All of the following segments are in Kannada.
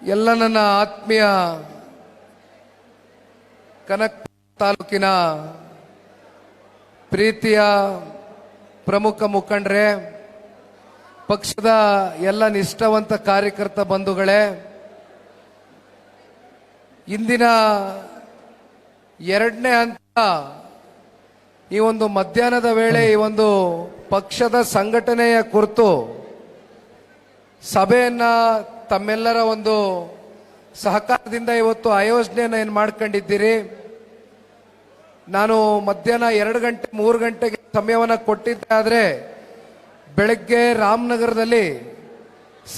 ಎಲ್ಲ ನನ್ನ ಆತ್ಮೀಯ ಕನಕ ತಾಲೂಕಿನ ಪ್ರೀತಿಯ ಪ್ರಮುಖ ಮುಖಂಡರೇ, ಪಕ್ಷದ ಎಲ್ಲ ನಿಷ್ಠಾವಂತ ಕಾರ್ಯಕರ್ತ ಬಂಧುಗಳೇ, ಇಂದಿನ ಎರಡನೇ ಹಂತ ಈ ಒಂದು ಮಧ್ಯಾಹ್ನದ ವೇಳೆ ಈ ಒಂದು ಪಕ್ಷದ ಸಂಘಟನೆಯ ಕುರಿತು ಸಭೆಯನ್ನ ತಮ್ಮೆಲ್ಲರ ಒಂದು ಸಹಕಾರದಿಂದ ಇವತ್ತು ಆಯೋಜನೆಯನ್ನು ಏನು ಮಾಡ್ಕೊಂಡಿದ್ದೀರಿ. ನಾನು ಮಧ್ಯಾಹ್ನ 2 ಗಂಟೆ 3 ಗಂಟೆಗೆ ಸಮಯವನ್ನು ಕೊಟ್ಟಿದ್ದೆ. ಆದರೆ ಬೆಳಗ್ಗೆ ರಾಮನಗರದಲ್ಲಿ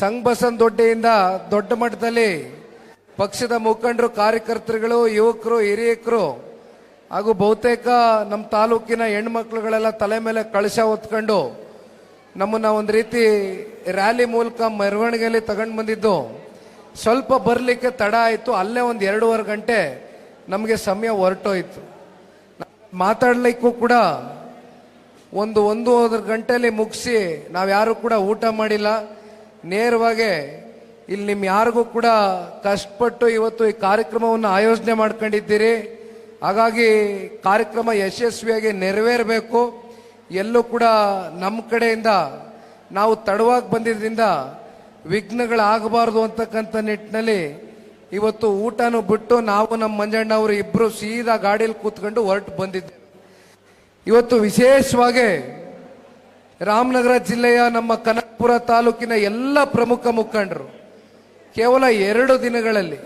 ಸಂಘ ದೊಡ್ಡೆಯಿಂದ ದೊಡ್ಡ ಮಟ್ಟದಲ್ಲಿ ಪಕ್ಷದ ಮುಖಂಡರು, ಕಾರ್ಯಕರ್ತರುಗಳು, ಯುವಕರು, ಹಿರಿಯಕರು ಹಾಗೂ ಬಹುತೇಕ ನಮ್ಮ ತಾಲೂಕಿನ ಹೆಣ್ಮಕ್ಳುಗಳೆಲ್ಲ ತಲೆ ಮೇಲೆ ಕಳಶ ಹೊತ್ಕೊಂಡು ನಮ್ಮನ್ನ ಒಂದು ರೀತಿ ರ್ಯಾಲಿ ಮೂಲಕ ಮೆರವಣಿಗೆಯಲ್ಲಿ ತಗೊಂಡು ಬಂದಿದ್ದು. ಸ್ವಲ್ಪ ಬರಲಿಕ್ಕೆ ತಡ ಆಯಿತು. ಅಲ್ಲೇ ಒಂದು 2.5 ಗಂಟೆ ನಮಗೆ ಸಮಯ ಹೊರಟೋಯ್ತು. ಮಾತಾಡಲಿಕ್ಕೂ ಕೂಡ ಒಂದೂವರೆ ಗಂಟೆಯಲ್ಲಿ ಮುಗಿಸಿ ನಾವ್ಯಾರು ಕೂಡ ಊಟ ಮಾಡಿಲ್ಲ. ನೇರವಾಗಿ ಇಲ್ಲಿ ನಿಮ್ಮ ಯಾರಿಗೂ ಕೂಡ ಕಷ್ಟಪಟ್ಟು ಇವತ್ತು ಈ ಕಾರ್ಯಕ್ರಮವನ್ನು ಆಯೋಜನೆ ಮಾಡ್ಕೊಂಡಿದ್ದೀರಿ. ಹಾಗಾಗಿ ಕಾರ್ಯಕ್ರಮ ಯಶಸ್ವಿಯಾಗಿ ನೆರವೇರಬೇಕು. ಎಲ್ಲೂ ಕೂಡ ನಮ್ಮ ಕಡೆಯಿಂದ ನಾವು ತಡವಾಗಿ ಬಂದಿದ್ದರಿಂದ ವಿಘ್ನಗಳಾಗಬಾರ್ದು ಅಂತಕ್ಕಂಥ ನಿಟ್ಟಿನಲ್ಲಿ ಇವತ್ತು ಊಟನೂ ಬಿಟ್ಟು ನಾವು ನಮ್ಮ ಮಂಜಣ್ಣ ಅವರು ಇಬ್ಬರು ಸೀದಾ ಗಾಡಿಯಲ್ಲಿ ಕೂತ್ಕೊಂಡು ಹೊರಟು ಬಂದಿದ್ದೆ. ಇವತ್ತು ವಿಶೇಷವಾಗಿ ರಾಮನಗರ ಜಿಲ್ಲೆಯ ನಮ್ಮ ಕನಕಪುರ ತಾಲೂಕಿನ ಎಲ್ಲ ಪ್ರಮುಖ ಮುಖಂಡರು ಕೇವಲ 2 ದಿನಗಳಲ್ಲಿ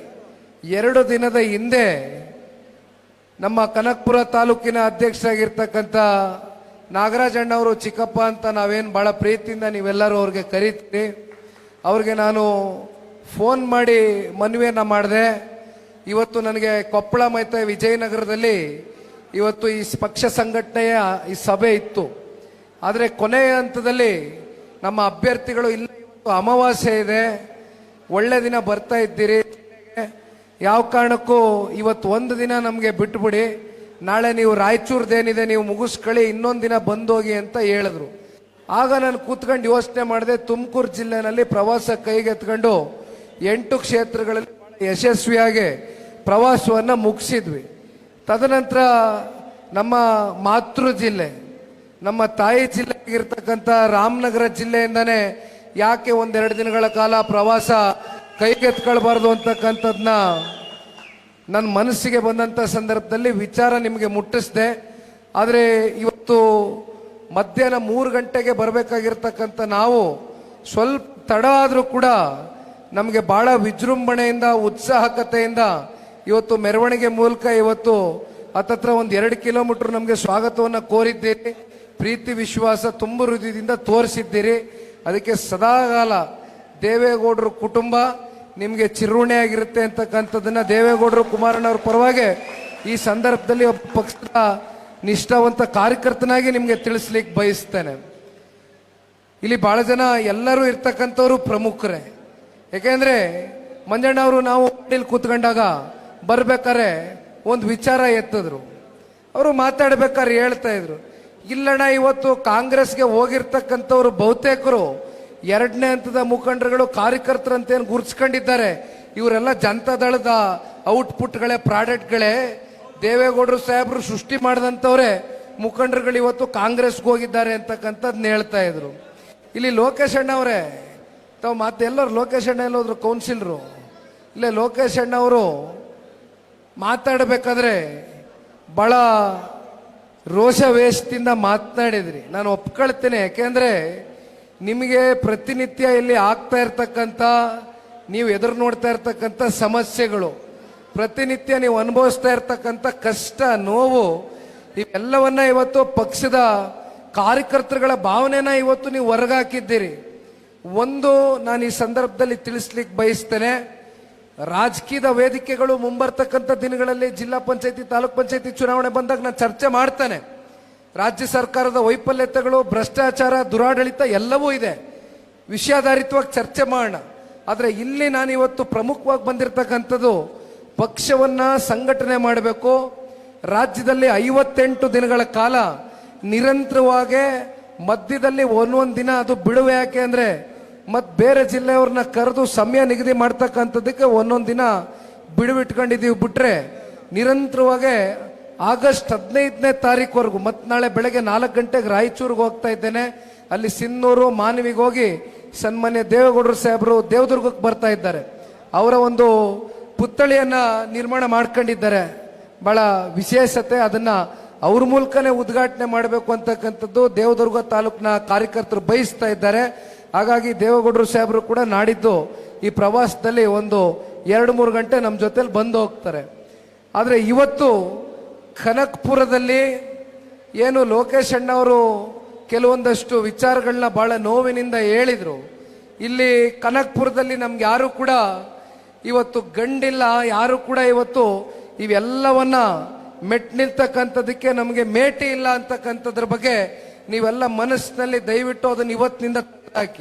2 ದಿನದ ಹಿಂದೆ ನಮ್ಮ ಕನಕಪುರ ತಾಲೂಕಿನ ಅಧ್ಯಕ್ಷರಾಗಿರ್ತಕ್ಕಂಥ ನಾಗರಾಜಣ್ಣವರು, ಚಿಕ್ಕಪ್ಪ ಅಂತ ನಾವೇನು ಬಹಳ ಪ್ರೀತಿಯಿಂದ ನೀವೆಲ್ಲರೂ ಅವ್ರಿಗೆ ಕರೀತೀರಿ, ಅವ್ರಿಗೆ ನಾನು ಫೋನ್ ಮಾಡಿ ಮನವಿಯನ್ನು ಮಾಡಿದೆ. ಇವತ್ತು ನನಗೆ ಕೊಪ್ಪಳ ಮತ್ತು ವಿಜಯನಗರದಲ್ಲಿ ಇವತ್ತು ಈ ಪಕ್ಷ ಸಂಘಟನೆಯ ಈ ಸಭೆ ಇತ್ತು. ಆದರೆ ಕೊನೆಯ ಹಂತದಲ್ಲಿ ನಮ್ಮ ಅಭ್ಯರ್ಥಿಗಳು ಇಲ್ಲ, ಇವತ್ತು ಅಮಾವಾಸ್ಯೆ ಇದೆ, ಒಳ್ಳೆ ದಿನ ಬರ್ತಾ ಇದ್ದೀರಿ, ಯಾವ ಕಾರಣಕ್ಕೂ ಇವತ್ತು ಒಂದು ದಿನ ನಮಗೆ ಬಿಟ್ಬಿಡಿ, ನಾಳೆ ನೀವು ರಾಯಚೂರ್ದೇನಿದೆ ನೀವು ಮುಗಿಸ್ಕೊಳ್ಳಿ, ಇನ್ನೊಂದು ದಿನ ಬಂದೋಗಿ ಅಂತ ಹೇಳಿದ್ರು. ಆಗ ನಾನು ಕೂತ್ಕೊಂಡು ಯೋಚನೆ ಮಾಡಿದೆ. ತುಮಕೂರು ಜಿಲ್ಲೆನಲ್ಲಿ ಪ್ರವಾಸ ಕೈಗೆತ್ಕೊಂಡು 8 ಕ್ಷೇತ್ರಗಳಲ್ಲಿ ಯಶಸ್ವಿಯಾಗಿ ಪ್ರವಾಸವನ್ನು ಮುಗಿಸಿದ್ವಿ. ತದನಂತರ ನಮ್ಮ ಮಾತೃ ಜಿಲ್ಲೆ, ನಮ್ಮ ತಾಯಿ ಜಿಲ್ಲೆ ಆಗಿರ್ತಕ್ಕಂಥ ರಾಮನಗರ ಜಿಲ್ಲೆಯಿಂದನೇ ಯಾಕೆ 1-2 ದಿನಗಳ ಕಾಲ ಪ್ರವಾಸ ಕೈಗೆತ್ಕೊಳ್ಬಾರ್ದು ಅಂತಕ್ಕಂಥದ್ದನ್ನ ನನ್ನ ಮನಸ್ಸಿಗೆ ಬಂದಂಥ ಸಂದರ್ಭದಲ್ಲಿ ವಿಚಾರ ನಿಮಗೆ ಮುಟ್ಟಿಸಿದೆ. ಆದರೆ ಇವತ್ತು ಮಧ್ಯಾಹ್ನ 3 ಗಂಟೆಗೆ ಬರಬೇಕಾಗಿರ್ತಕ್ಕಂಥ ನಾವು ಸ್ವಲ್ಪ ತಡ ಆದರೂ ಕೂಡ ನಮಗೆ ಬಹಳ ವಿಜೃಂಭಣೆಯಿಂದ, ಉತ್ಸಾಹಕತೆಯಿಂದ ಇವತ್ತು ಮೆರವಣಿಗೆ ಮೂಲಕ ಇವತ್ತು ಹತ್ತತ್ರ 1-2 ಕಿಲೋಮೀಟರ್ ನಮಗೆ ಸ್ವಾಗತವನ್ನು ಕೋರಿದ್ದೀರಿ. ಪ್ರೀತಿ ವಿಶ್ವಾಸ ತುಂಬ ಹೃದಯದಿಂದ ತೋರಿಸಿದ್ದೀರಿ. ಅದಕ್ಕೆ ಸದಾಕಾಲ ದೇವೇಗೌಡರ ಕುಟುಂಬ ನಿಮಗೆ ಚಿರುಣೆಯಾಗಿರುತ್ತೆ ಅಂತಕ್ಕಂಥದ್ದನ್ನ ದೇವೇಗೌಡರು, ಕುಮಾರಣ್ಣವ್ರ ಪರವಾಗಿ ಈ ಸಂದರ್ಭದಲ್ಲಿ ಒಬ್ಬ ಪಕ್ಷದ ನಿಷ್ಠಾವಂತ ಕಾರ್ಯಕರ್ತನಾಗಿ ನಿಮಗೆ ತಿಳಿಸ್ಲಿಕ್ಕೆ ಬಯಸ್ತೇನೆ. ಇಲ್ಲಿ ಬಹಳ ಜನ ಎಲ್ಲರೂ ಇರ್ತಕ್ಕಂಥವ್ರು ಪ್ರಮುಖರೇ. ಯಾಕೆಂದ್ರೆ ಮಂಜಣ್ಣ ಅವರು ನಾವು ಇಲ್ಲಿ ಕೂತ್ಕೊಂಡಾಗ ಬರ್ಬೇಕಾರೆ ಒಂದು ವಿಚಾರ ಎತ್ತಿದ್ರು. ಅವರು ಮಾತಾಡ್ಬೇಕಾದ್ರೆ ಹೇಳ್ತಾ ಇದ್ರು, ಇಲ್ಲಣ್ಣ ಇವತ್ತು ಕಾಂಗ್ರೆಸ್ಗೆ ಹೋಗಿರ್ತಕ್ಕಂಥವ್ರು ಬಹುತೇಕರು 2ನೇ ಹಂತದ ಮುಖಂಡರುಗಳು, ಕಾರ್ಯಕರ್ತರಂತೇನು ಗುರುತಿಸ್ಕೊಂಡಿದ್ದಾರೆ, ಇವರೆಲ್ಲ ಜನತಾದಳದ ಔಟ್ಪುಟ್ಗಳೇ, ಪ್ರಾಡಕ್ಟ್ಗಳೇ, ದೇವೇಗೌಡರು ಸಾಹೇಬರು ಸೃಷ್ಟಿ ಮಾಡಿದಂಥವ್ರೆ ಮುಖಂಡರುಗಳು ಇವತ್ತು ಕಾಂಗ್ರೆಸ್ಗೆ ಹೋಗಿದ್ದಾರೆ ಅಂತಕ್ಕಂಥದ್ದನ್ನ ಹೇಳ್ತಾ ಇದ್ರು. ಇಲ್ಲಿ ಲೋಕೇಶ್ ಅಣ್ಣ ಅವರೇ ತಾವು ಎಲ್ಲರೂ ಲೋಕೇಶ್ ಅಣ್ಣ ಎಲ್ಲೋದ್ರು, ಕೌನ್ಸಿಲರು ಇಲ್ಲೇ ಲೋಕೇಶ್ ಅಣ್ಣ ಅವರು ಮಾತಾಡಬೇಕಾದ್ರೆ ಬಹಳ ರೋಷವೇಷದಿಂದ ಮಾತನಾಡಿದ್ರಿ. ನಾನು ಒಪ್ಕೊಳ್ತೇನೆ. ಯಾಕೆಂದ್ರೆ ನಿಮಗೆ ಪ್ರತಿನಿತ್ಯ ಇಲ್ಲಿ ಆಗ್ತಾ ಇರ್ತಕ್ಕಂಥ, ನೀವು ಎದುರು ನೋಡ್ತಾ ಇರ್ತಕ್ಕಂಥ ಸಮಸ್ಯೆಗಳು, ಪ್ರತಿನಿತ್ಯ ನೀವು ಅನುಭವಿಸ್ತಾ ಇರ್ತಕ್ಕಂಥ ಕಷ್ಟ, ನೋವು, ಇವೆಲ್ಲವನ್ನ ಇವತ್ತು ಪಕ್ಷದ ಕಾರ್ಯಕರ್ತರುಗಳ ಭಾವನೆನ ಇವತ್ತು ನೀವು ಹೊರಗಾಕಿದ್ದೀರಿ. ಒಂದು ನಾನು ಈ ಸಂದರ್ಭದಲ್ಲಿ ತಿಳಿಸ್ಲಿಕ್ಕೆ ಬಯಸ್ತೇನೆ, ರಾಜಕೀಯದ ವೇದಿಕೆಗಳು ಮುಂಬರ್ತಕ್ಕಂಥ ದಿನಗಳಲ್ಲಿ ಜಿಲ್ಲಾ ಪಂಚಾಯತಿ, ತಾಲೂಕ್ ಪಂಚಾಯತಿ ಚುನಾವಣೆ ಬಂದಾಗ ನಾನು ಚರ್ಚೆ ಮಾಡ್ತೇನೆ. ರಾಜ್ಯ ಸರ್ಕಾರದ ವೈಫಲ್ಯತೆಗಳು, ಭ್ರಷ್ಟಾಚಾರ, ದುರಾಡಳಿತ ಎಲ್ಲವೂ ಇದೆ, ವಿಷಯಾಧಾರಿತವಾಗಿ ಚರ್ಚೆ ಮಾಡೋಣ. ಆದರೆ ಇಲ್ಲಿ ನಾನು ಇವತ್ತು ಪ್ರಮುಖವಾಗಿ ಬಂದಿರತಕ್ಕಂಥದ್ದು ಪಕ್ಷವನ್ನ ಸಂಘಟನೆ ಮಾಡಬೇಕು. ರಾಜ್ಯದಲ್ಲಿ 58 ದಿನಗಳ ಕಾಲ ನಿರಂತರವಾಗಿ ಮಧ್ಯದಲ್ಲಿ ಒಂದೊಂದು ದಿನ ಅದು ಬಿಡುವೆ. ಯಾಕೆ ಅಂದ್ರೆ ಮತ್ತು ಬೇರೆ ಜಿಲ್ಲೆಯವ್ರನ್ನ ಕರೆದು ಸಮಯ ನಿಗದಿ ಮಾಡ್ತಕ್ಕಂಥದ್ದಕ್ಕೆ ಒಂದೊಂದು ದಿನ ಬಿಡುವಿಟ್ಕೊಂಡಿದ್ದೀವಿ. ಬಿಟ್ರೆ ನಿರಂತರವಾಗಿ ಆಗಸ್ಟ್ 15ನೇ ತಾರೀಕುವರೆಗೂ ಮತ್ತು ನಾಳೆ ಬೆಳಗ್ಗೆ 4 ಗಂಟೆಗೆ ರಾಯಚೂರಿಗೆ ಹೋಗ್ತಾ ಇದ್ದೇನೆ. ಅಲ್ಲಿ ಸಿನ್ನೂರು ಮಾನವಿಗೆ ಹೋಗಿ ಸನ್ಮಾನ್ಯ ದೇವೇಗೌಡರು ಸಾಹೇಬರು ದೇವದುರ್ಗಕ್ಕೆ ಬರ್ತಾ ಇದ್ದಾರೆ. ಅವರ ಒಂದು ಪುತ್ಥಳಿಯನ್ನ ನಿರ್ಮಾಣ ಮಾಡ್ಕೊಂಡಿದ್ದಾರೆ. ಬಹಳ ವಿಶೇಷತೆ, ಅದನ್ನ ಅವ್ರ ಮೂಲಕನೇ ಉದ್ಘಾಟನೆ ಮಾಡಬೇಕು ಅಂತಕ್ಕಂಥದ್ದು ದೇವದುರ್ಗ ತಾಲೂಕಿನ ಕಾರ್ಯಕರ್ತರು ಬಯಸ್ತಾ ಇದ್ದಾರೆ. ಹಾಗಾಗಿ ದೇವೇಗೌಡರು ಸಾಹೇಬರು ಕೂಡ ನಾಡಿದ್ದು ಈ ಪ್ರವಾಸದಲ್ಲಿ ಒಂದು 2-3 ಗಂಟೆ ನಮ್ಮ ಜೊತೆಲಿ ಬಂದು ಹೋಗ್ತಾರೆ. ಆದರೆ ಇವತ್ತು ಕನಕಪುರದಲ್ಲಿ ಏನು ಲೋಕೇಶ್ ಅಣ್ಣವರು ಕೆಲವೊಂದಷ್ಟು ವಿಚಾರಗಳನ್ನ ಬಹಳ ನೋವಿನಿಂದ ಹೇಳಿದ್ರು. ಇಲ್ಲಿ ಕನಕಪುರದಲ್ಲಿ ನಮ್ಗೆ ಯಾರು ಕೂಡ ಇವತ್ತು ಗಂಡಿಲ್ಲ, ಯಾರು ಕೂಡ ಇವತ್ತು ಇವೆಲ್ಲವನ್ನ ಮೆಟ್ ನಿಲ್ತಕ್ಕಂಥದಕ್ಕೆ ನಮಗೆ ಮೇಟಿ ಇಲ್ಲ ಅಂತಕ್ಕಂಥದ್ರ ಬಗ್ಗೆ ನೀವೆಲ್ಲ ಮನಸ್ಸಿನಲ್ಲಿ ದಯವಿಟ್ಟು ಅದನ್ನು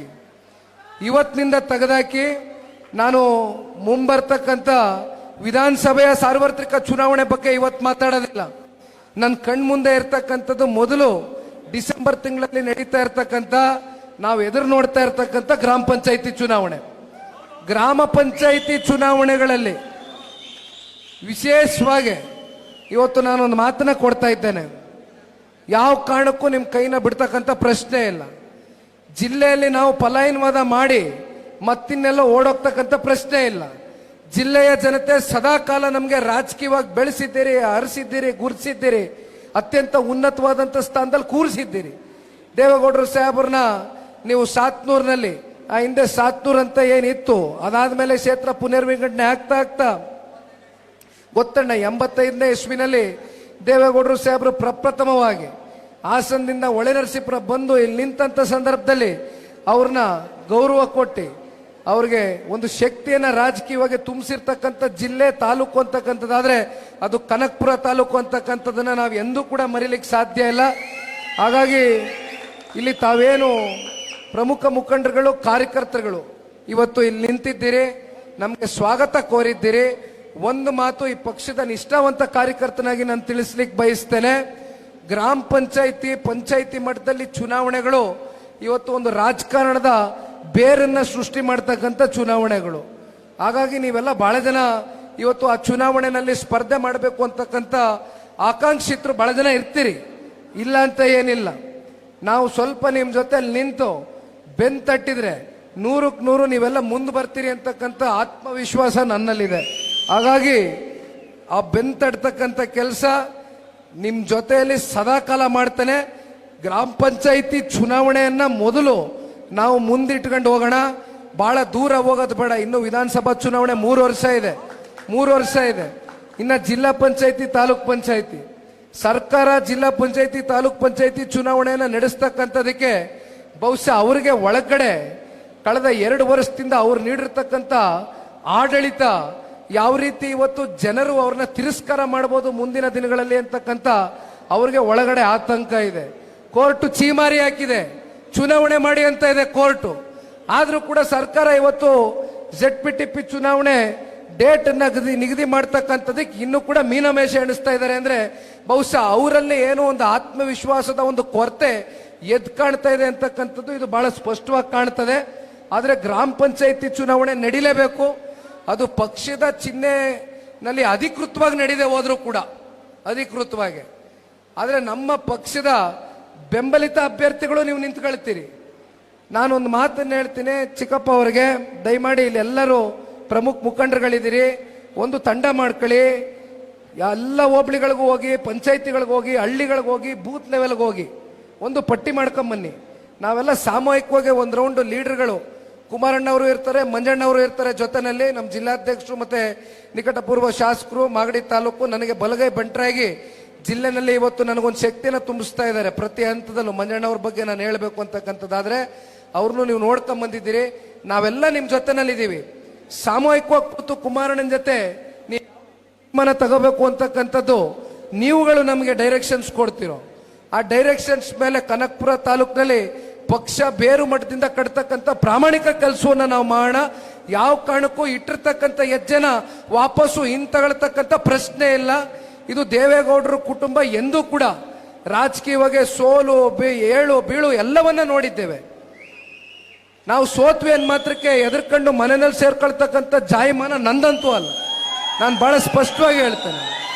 ಇವತ್ತಿನಿಂದ ತೆಗೆದಾಕಿ ನಾನು ಮುಂಬರ್ತಕ್ಕಂಥ ವಿಧಾನಸಭೆಯ ಸಾರ್ವತ್ರಿಕ ಚುನಾವಣೆ ಬಗ್ಗೆ ಇವತ್ತು ಮಾತಾಡೋದಿಲ್ಲ. ನನ್ನ ಕಣ್ಮುಂದೆ ಇರ್ತಕ್ಕಂಥದ್ದು ಮೊದಲು ಡಿಸೆಂಬರ್ ತಿಂಗಳಲ್ಲಿ ನಡೀತಾ ಇರ್ತಕ್ಕಂಥ, ನಾವು ಎದುರು ನೋಡ್ತಾ ಇರ್ತಕ್ಕಂಥ ಗ್ರಾಮ ಪಂಚಾಯಿತಿ ಚುನಾವಣೆ. ಗ್ರಾಮ ಪಂಚಾಯಿತಿ ಚುನಾವಣೆಗಳಲ್ಲಿ ವಿಶೇಷವಾಗಿ ಇವತ್ತು ನಾನೊಂದು ಮಾತನ್ನ ಕೊಡ್ತಾ ಇದ್ದೇನೆ. ಯಾವ ಕಾರಣಕ್ಕೂ ನಿಮ್ಮ ಕೈನ ಬಿಡ್ತಕ್ಕಂಥ ಪ್ರಶ್ನೆ ಇಲ್ಲ. ಜಿಲ್ಲೆಯಲ್ಲಿ ನಾವು ಪಲಾಯನವಾದ ಮಾಡಿ ಮತ್ತಿನ್ನೆಲ್ಲ ಓಡೋಗ್ತಕ್ಕಂಥ ಪ್ರಶ್ನೆ ಇಲ್ಲ. ಜಿಲ್ಲೆಯ ಜನತೆ ಸದಾಕಾಲ ನಮಗೆ ರಾಜಕೀಯವಾಗಿ ಬೆಳೆಸಿದ್ದೀರಿ, ಹರಿಸಿದ್ದೀರಿ, ಗುರುತಿಸಿದ್ದೀರಿ, ಅತ್ಯಂತ ಉನ್ನತವಾದಂಥ ಸ್ಥಾನದಲ್ಲಿ ಕೂರಿಸಿದ್ದೀರಿ. ದೇವೇಗೌಡರು ಸಾಹೇಬ್ರನ್ನ ನೀವು ಸಾತ್ನೂರಿನಲ್ಲಿ, ಆ ಹಿಂದೆ ಸಾತ್ನೂರ್ ಅಂತ ಏನಿತ್ತು, ಅದಾದ್ಮೇಲೆ ಕ್ಷೇತ್ರ ಪುನರ್ವಿಂಗಡಣೆ ಆಗ್ತಾ ಗೊತ್ತಣ್ಣ 85ನೇ ಇಸ್ವಿನಲ್ಲಿ ದೇವೇಗೌಡರು ಸಾಹೇಬರು ಪ್ರಪ್ರಥಮವಾಗಿ ಹಾಸನದಿಂದ ಒಳೆನರಸೀಪುರ ಬಂದು ಇಲ್ಲಿ ನಿಂತ ಸಂದರ್ಭದಲ್ಲಿ ಅವ್ರನ್ನ ಗೌರವ ಕೊಟ್ಟು ಅವ್ರಿಗೆ ಒಂದು ಶಕ್ತಿಯನ್ನ ರಾಜಕೀಯವಾಗಿ ತುಂಬಿಸಿರ್ತಕ್ಕಂಥ ಜಿಲ್ಲೆ ತಾಲೂಕು ಅಂತಕ್ಕಂಥದ್ದಾದ್ರೆ ಅದು ಕನಕಪುರ ತಾಲೂಕು ಅಂತಕ್ಕಂಥದ್ದನ್ನ ನಾವು ಎಂದೂ ಕೂಡ ಮರೀಲಿಕ್ಕೆ ಸಾಧ್ಯ ಇಲ್ಲ. ಹಾಗಾಗಿ ಇಲ್ಲಿ ತಾವೇನು ಪ್ರಮುಖ ಮುಖಂಡರುಗಳು, ಕಾರ್ಯಕರ್ತರುಗಳು ಇವತ್ತು ಇಲ್ಲಿ ನಿಂತಿದ್ದೀರಿ, ನಮಗೆ ಸ್ವಾಗತ ಕೋರಿದ್ದೀರಿ. ಒಂದು ಮಾತು ಈ ಪಕ್ಷದ ನಿಷ್ಠಾವಂತ ಕಾರ್ಯಕರ್ತನಾಗಿ ನಾನು ತಿಳಿಸ್ಲಿಕ್ಕೆ ಬಯಸ್ತೇನೆ. ಗ್ರಾಮ ಪಂಚಾಯಿತಿ ಮಟ್ಟದಲ್ಲಿ ಚುನಾವಣೆಗಳು ಇವತ್ತು ಒಂದು ರಾಜಕಾರಣದ ಬೇರನ್ನ ಸೃಷ್ಟಿ ಮಾಡ್ತಕ್ಕಂಥ ಚುನಾವಣೆಗಳು. ಹಾಗಾಗಿ ನೀವೆಲ್ಲ ಬಹಳ ಜನ ಇವತ್ತು ಆ ಚುನಾವಣೆಯಲ್ಲಿ ಸ್ಪರ್ಧೆ ಮಾಡಬೇಕು ಅಂತಕ್ಕಂಥ ಆಕಾಂಕ್ಷಿತರು ಬಹಳ ಜನ ಇರ್ತೀರಿ, ಇಲ್ಲ ಅಂತ ಏನಿಲ್ಲ. ನಾವು ಸ್ವಲ್ಪ ನಿಮ್ಮ ಜೊತೆ ನಿಂತು ಬೆನ್ ತಟ್ಟಿದ್ರೆ 100ಕ್ಕೆ 100 ನೀವೆಲ್ಲ ಮುಂದೆ ಬರ್ತೀರಿ ಅಂತಕ್ಕಂಥ ಆತ್ಮವಿಶ್ವಾಸ ನನ್ನಲ್ಲಿದೆ. ಹಾಗಾಗಿ ಆ ಬೆನ್ ತಡ್ತಕ್ಕಂಥ ಕೆಲಸ ನಿಮ್ಮ ಜೊತೆಯಲ್ಲಿ ಸದಾಕಾಲ ಮಾಡ್ತಾನೆ. ಗ್ರಾಮ ಪಂಚಾಯಿತಿ ಚುನಾವಣೆಯನ್ನ ಮೊದಲು ನಾವು ಮುಂದಿಟ್ಕೊಂಡು ಹೋಗೋಣ, ಬಹಳ ದೂರ ಹೋಗೋದು ಬೇಡ. ಇನ್ನು ವಿಧಾನಸಭಾ ಚುನಾವಣೆ 3 ವರ್ಷ ಇದೆ. ಇನ್ನು ಜಿಲ್ಲಾ ಪಂಚಾಯಿತಿ, ತಾಲೂಕ್ ಪಂಚಾಯಿತಿ, ಸರ್ಕಾರ ಜಿಲ್ಲಾ ಪಂಚಾಯಿತಿ, ತಾಲೂಕ್ ಪಂಚಾಯಿತಿ ಚುನಾವಣೆಯನ್ನು ನಡೆಸ್ತಕ್ಕಂಥದಕ್ಕೆ ಬಹುಶಃ ಅವರಿಗೆ ಒಳಗಡೆ ಕಳೆದ 2 ವರ್ಷದಿಂದ ಅವ್ರು ನೀಡಿರ್ತಕ್ಕಂಥ ಆಡಳಿತ ಯಾವ ರೀತಿ ಇವತ್ತು ಜನರು ಅವ್ರನ್ನ ತಿರಸ್ಕಾರ ಮಾಡಬಹುದು ಮುಂದಿನ ದಿನಗಳಲ್ಲಿ ಅಂತಕ್ಕಂಥ ಅವ್ರಿಗೆ ಒಳಗಡೆ ಆತಂಕ ಇದೆ. ಕೋರ್ಟ್ ಚೀಮಾರಿ ಹಾಕಿದೆ, ಚುನಾವಣೆ ಮಾಡಿ ಅಂತ ಇದೆ ಕೋರ್ಟ್. ಆದ್ರೂ ಕೂಡ ಸರ್ಕಾರ ಇವತ್ತು ZPTP ಚುನಾವಣೆ ಡೇಟ್ ನಿಗದಿ ಮಾಡ್ತಕ್ಕಂಥದಕ್ಕೆ ಇನ್ನೂ ಕೂಡ ಮೀನಮೇಷ ಎಣಿಸ್ತಾ ಇದ್ದಾರೆ. ಅಂದ್ರೆ ಬಹುಶಃ ಅವರಲ್ಲಿ ಏನೋ ಒಂದು ಆತ್ಮವಿಶ್ವಾಸದ ಒಂದು ಕೊರತೆ ಎದ್ದು ಕಾಣ್ತಾ ಇದೆ ಅಂತಕ್ಕಂಥದ್ದು ಇದು ಬಹಳ ಸ್ಪಷ್ಟವಾಗಿ ಕಾಣ್ತದೆ. ಆದ್ರೆ ಗ್ರಾಮ ಪಂಚಾಯಿತಿ ಚುನಾವಣೆ ನಡೀಲೇಬೇಕು. ಅದು ಪಕ್ಷದ ಚಿಹ್ನೆನಲ್ಲಿ ಅಧಿಕೃತವಾಗಿ ನಡೀದೆ ಹೋದ್ರೂ ಕೂಡ ಅಧಿಕೃತವಾಗಿ. ಆದ್ರೆ ನಮ್ಮ ಪಕ್ಷದ ಬೆಂಬಲಿತ ಅಭ್ಯರ್ಥಿಗಳು ನೀವು ನಿಂತ್ಕೊಳ್ತೀರಿ. ನಾನೊಂದು ಮಾತನ್ನು ಹೇಳ್ತೀನಿ ಚಿಕ್ಕಪ್ಪ ಅವರಿಗೆ, ದಯಮಾಡಿ ಇಲ್ಲಿ ಎಲ್ಲರೂ ಪ್ರಮುಖ ಮುಖಂಡರುಗಳಿದ್ದೀರಿ, ಒಂದು ತಂಡ ಮಾಡ್ಕೊಳ್ಳಿ. ಎಲ್ಲ ಹೋಬಳಿಗಳಿಗೂ ಹೋಗಿ, ಪಂಚಾಯಿತಿಗಳಿಗೆ ಹೋಗಿ, ಹಳ್ಳಿಗಳಿಗೆ ಹೋಗಿ, ಬೂತ್ ಲೆವೆಲ್ಗೆ ಹೋಗಿ ಒಂದು ಪಟ್ಟಿ ಮಾಡ್ಕೊಂಬನ್ನಿ. ನಾವೆಲ್ಲ ಸಾಮೂಹಿಕವಾಗಿ ಒಂದು ರೌಂಡ್ ಲೀಡರ್ಗಳು, ಕುಮಾರಣ್ಣವರು ಇರ್ತಾರೆ, ಮಂಜಣ್ಣವರು ಇರ್ತಾರೆ ಜೊತೆನಲ್ಲಿ, ನಮ್ಮ ಜಿಲ್ಲಾಧ್ಯಕ್ಷರು ಮತ್ತೆ ನಿಕಟಪೂರ್ವ ಶಾಸಕರು, ಮಾಗಡಿ ತಾಲೂಕು, ನನಗೆ ಬಲಗೈ ಬಂಟರಾಗಿ ಜಿಲ್ಲೆನಲ್ಲಿ ಇವತ್ತು ನನಗೊಂದು ಶಕ್ತಿಯನ್ನು ತುಂಬಿಸ್ತಾ ಇದ್ದಾರೆ ಪ್ರತಿ ಹಂತದಲ್ಲೂ. ಮಂಜಣ್ಣವ್ರ ಬಗ್ಗೆ ನಾನು ಹೇಳಬೇಕು ಅಂತಕ್ಕಂಥದ್ದಾದ್ರೆ ಅವ್ರನ್ನು ನೀವು ನೋಡ್ಕೊಂಡ್ ಬಂದಿದ್ದೀರಿ, ನಾವೆಲ್ಲ ನಿಮ್ಮ ಜೊತೆನಲ್ಲಿದ್ದೀವಿ. ಸಾಮೂಹಿಕವಾಗಿ ಕೂತು ಕುಮಾರಣ್ಣನ ಜೊತೆ ತೀರ್ಮಾನ ತಗೋಬೇಕು ಅಂತಕ್ಕಂಥದ್ದು ನೀವುಗಳು ನಮಗೆ ಡೈರೆಕ್ಷನ್ಸ್ ಕೊಡ್ತಿರೋ. ಆ ಡೈರೆಕ್ಷನ್ಸ್ ಮೇಲೆ ಕನಕಪುರ ತಾಲೂಕಿನಲ್ಲಿ ಪಕ್ಷ ಬೇರು ಮಟ್ಟದಿಂದ ಕಟ್ತಕ್ಕಂಥ ಪ್ರಾಮಾಣಿಕ ಕೆಲಸವನ್ನ ನಾವು ಮಾಡೋಣ. ಯಾವ ಕಾರಣಕ್ಕೂ ಇಟ್ಟಿರ್ತಕ್ಕಂಥ ಹೆಜ್ಜೆನ ವಾಪಸ್ಸು ಹಿಂತಗೊಳ್ತಕ್ಕಂಥ ಪ್ರಶ್ನೆ ಇಲ್ಲ. ಇದು ದೇವೇಗೌಡರ ಕುಟುಂಬ ಎಂದೂ ಕೂಡ ರಾಜಕೀಯವಾಗಿ ಸೋಲು ಏಳು ಬೀಳು ಎಲ್ಲವನ್ನ ನೋಡಿದ್ದೇವೆ. ನಾವು ಸೋತ್ವಿ ಅಂದ ಮಾತ್ರಕ್ಕೆ ಎದುರ್ಕೊಂಡು ಮನೆಯಲ್ಲಿ ಸೇರ್ಕೊಳ್ತಕ್ಕಂಥ ಜಾಯಮಾನ ನಂದಂತೂ ಅಲ್ಲ. ನಾನು ಬಹಳ ಸ್ಪಷ್ಟವಾಗಿ ಹೇಳ್ತೇನೆ.